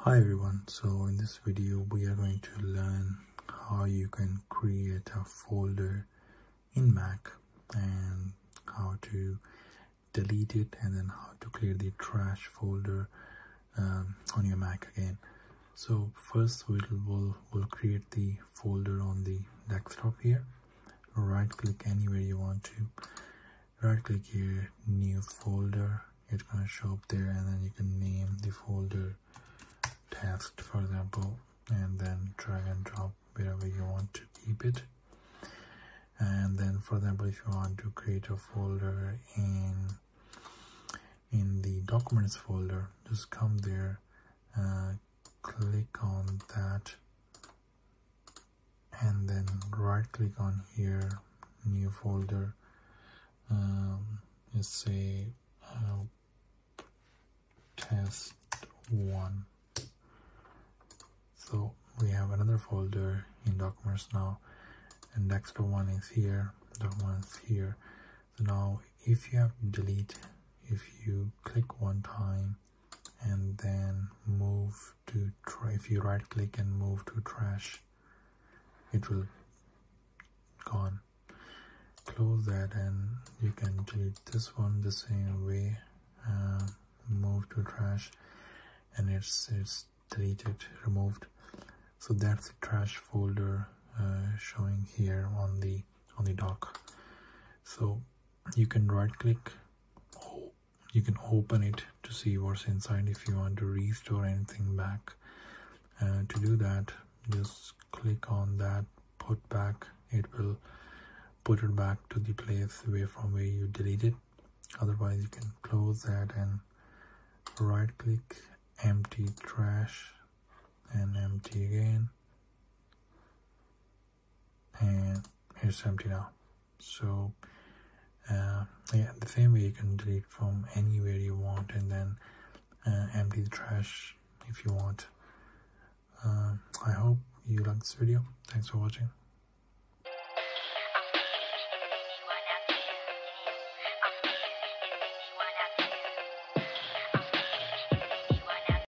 Hi everyone, so in this video we are going to learn how you can create a folder in Mac and how to delete it and then how to clear the trash folder on your Mac again. So first we'll create the folder on the desktop here. Right click anywhere you want to, right click here, new folder, it's going to show up there, and then you can name the folder test, for example, and then drag and drop wherever you want to keep it. And then, for example, if you want to create a folder in the documents folder, just come there, click on that, and then right click on here, new folder, let's say test 1. So we have another folder in documents now, and desktop one is here, document is here. So now if you have to delete, if you click one time and then move to if you right click and move to trash, it will gone. Close that and you can delete this one the same way, move to trash, and it's deleted, removed. So that's the trash folder showing here on the dock. So you can right click, you can open it to see what's inside if you want to restore anything back. To do that, just click on that, put back, it will put it back to the place from where you deleted. Otherwise you can close that and right click, empty trash, and empty again, and it's empty now. So yeah, the same way you can delete from anywhere you want, and then empty the trash if you want. I hope you like this video. Thanks for watching.